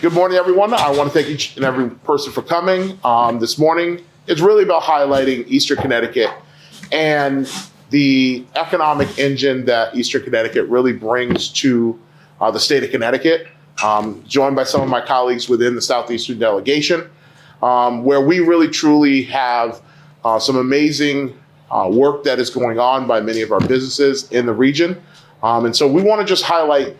Good morning, everyone. I want to thank each and every person for coming this morning. It's really about highlighting Eastern Connecticut and the economic engine that Eastern Connecticut really brings to the state of Connecticut, joined by some of my colleagues within the Southeastern delegation, where we really truly have some amazing work that is going on by many of our businesses in the region. And so we want to just highlight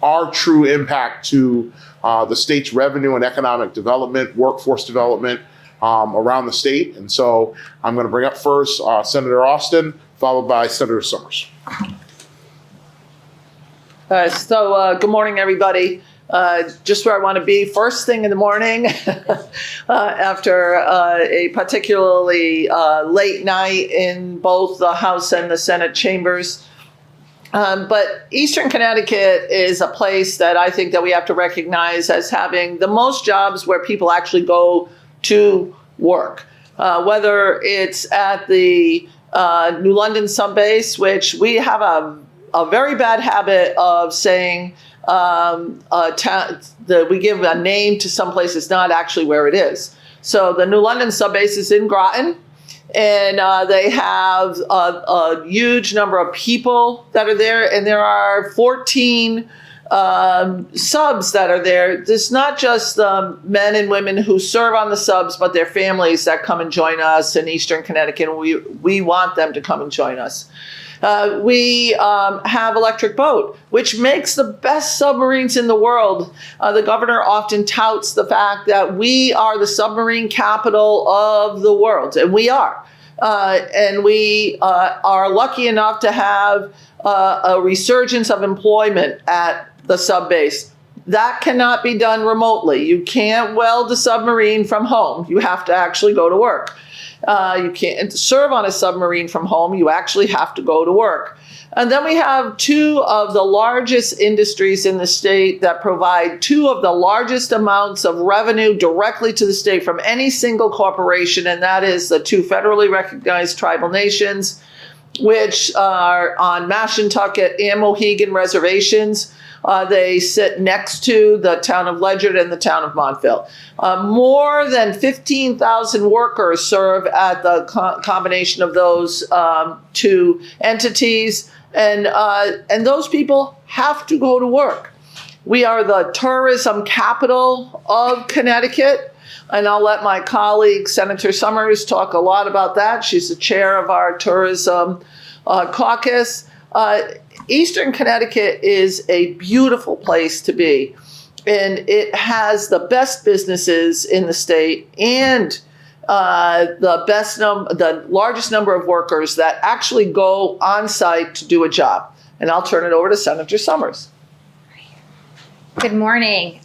our true impact to the state's revenue and economic development, workforce development around the state. And so I'm going to bring up first Senator Austin, followed by Senator Summers. Good morning, everybody. Just where I want to be, first thing in the morning after a particularly late night in both the House and the Senate chambers. But Eastern Connecticut is a place that I think that we have to recognize as having the most jobs where people actually go to work, whether it's at the New London subbase, which we have a very bad habit of saying we give a name to some place it's not actually where it is. So the New London subbase is in Groton, and they have a huge number of people that are there, and there are 14 subs that are there. There's not just men and women who serve on the subs, but their families that come and join us in Eastern Connecticut, and we want them to come and join us. We have Electric Boat, which makes the best submarines in the world. The governor often touts the fact that we are the submarine capital of the world, and we are. And we are lucky enough to have a resurgence of employment at the subbase. That cannot be done remotely. You can't weld a submarine from home. You have to actually go to work. You can't serve on a submarine from home. You actually have to go to work. And then we have two of the largest industries in the state that provide two of the largest amounts of revenue directly to the state from any single corporation, and that is the two federally recognized tribal nations, which are on Mashantucket and Mohegan reservations. They sit next to the town of Ledyard and the town of Montville. More than 15,000 workers serve at the combination of those two entities, and those people have to go to work. We are the tourism capital of Connecticut, and I'll let my colleague Senator Summers talk a lot about that. She's the chair of our tourism caucus. Eastern Connecticut is a beautiful place to be, and it has the best businesses in the state and the largest number of workers that actually go on site to do a job. And I'll turn it over to Senator Summers. Good morning.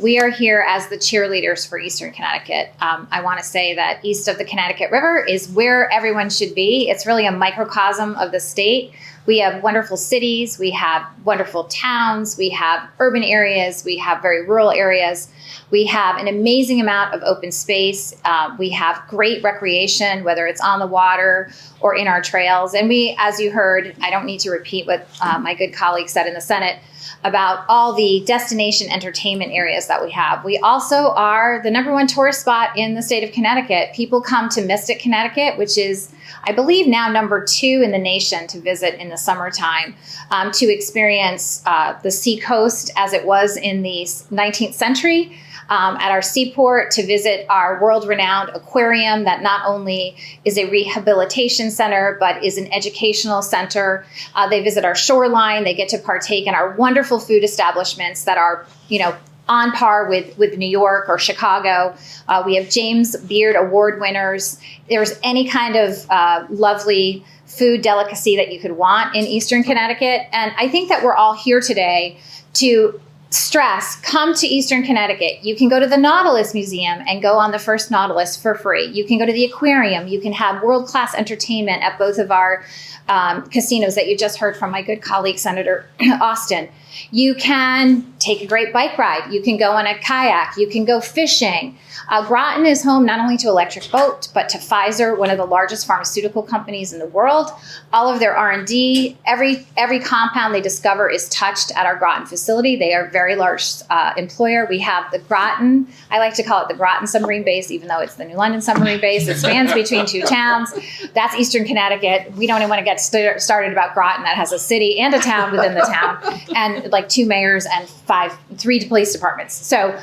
We are here as the cheerleaders for Eastern Connecticut. I want to say that east of the Connecticut River is where everyone should be. It's really a microcosm of the state. We have wonderful cities, we have wonderful towns, we have urban areas, we have very rural areas. We have an amazing amount of open space. We have great recreation, whether it's on the water or in our trails. And we, as you heard, I don't need to repeat what my good colleague said in the Senate about all the destination entertainment areas that we have. We also are the #1 tourist spot in the state of Connecticut. People come to Mystic, Connecticut, which is, I believe, now #2 in the nation to visit in the summertime, to experience the seacoast as it was in the 19th century. At our seaport, to visit our world-renowned aquarium that not only is a rehabilitation center, but is an educational center. They visit our shoreline. They get to partake in our wonderful food establishments that are, on par with New York or Chicago. We have James Beard Award winners. There's any kind of lovely food delicacy that you could want in Eastern Connecticut. And I think that we're all here today to stress, come to Eastern Connecticut. You can go to the Nautilus Museum and go on the first Nautilus for free. You can go to the aquarium. You can have world-class entertainment at both of our casinos that you just heard from my good colleague, Senator Austin. You can take a great bike ride. You can go on a kayak. You can go fishing. Groton is home not only to Electric Boat, but to Pfizer, one of the largest pharmaceutical companies in the world. All of their R&D, every compound they discover is touched at our Groton facility. They are a very large employer. We have the Groton, I like to call it the Groton submarine base, even though it's the New London submarine base. It spans between two towns. That's Eastern Connecticut. We don't even want to get started about Groton. That has a city and a town within the town, and like 2 mayors and 3 police departments. So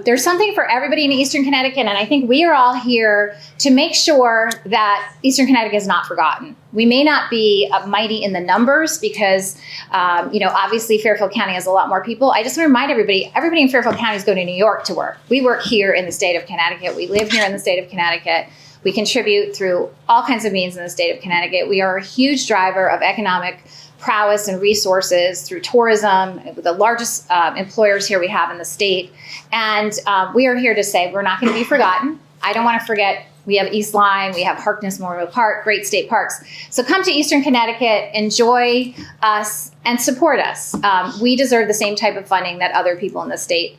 there's something for everybody in Eastern Connecticut, and I think we are all here to make sure that Eastern Connecticut is not forgotten. We may not be mighty in the numbers because, obviously Fairfield County has a lot more people. I just want to remind everybody in Fairfield County is going to New York to work. We work here in the state of Connecticut. We live here in the state of Connecticut. We contribute through all kinds of means in the state of Connecticut. We are a huge driver of economic prowess and resources through tourism, the largest employers here we have in the state. And we are here to say we're not going to be forgotten. I don't want to forget we have East Lyme, we have Harkness Memorial Park, great state parks. So come to Eastern Connecticut, enjoy us, and support us. We deserve the same type of funding that other people in the state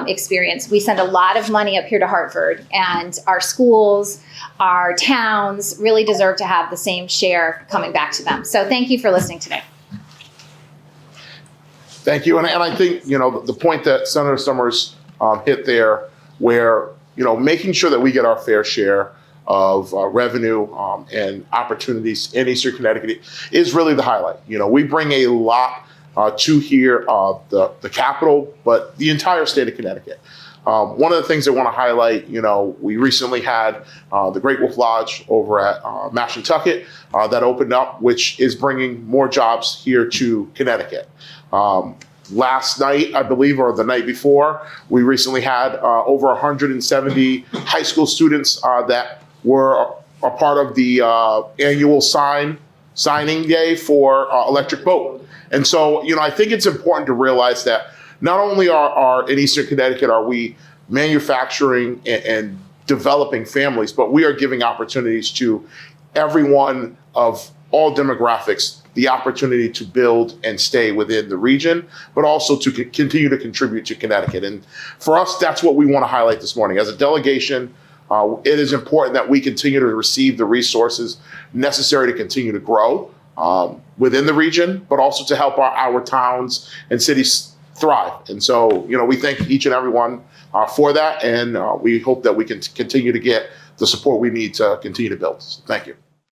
experience. We send a lot of money up here to Hartford, and our schools, our towns really deserve to have the same share coming back to them. So thank you for listening today. Thank you. And I think, the point that Senator Summers hit there, where, making sure that we get our fair share of revenue and opportunities in Eastern Connecticut is really the highlight. We bring a lot to here, the capital, but the entire state of Connecticut. One of the things I want to highlight, we recently had the Great Wolf Lodge over at Mashantucket that opened up, which is bringing more jobs here to Connecticut. Last night, I believe, or the night before, we recently had over 170 high school students that were a part of the annual signing day for Electric Boat. And so, I think it's important to realize that not only are in Eastern Connecticut are we manufacturing and developing families, but we are giving opportunities to everyone of all demographics the opportunity to build and stay within the region, but also to continue to contribute to Connecticut. And for us, that's what we want to highlight this morning. As a delegation, it is important that we continue to receive the resources necessary to continue to grow within the region, but also to help our towns and cities thrive. And so, we thank each and every one for that, and we hope that we can continue to get the support we need to continue to build. So thank you.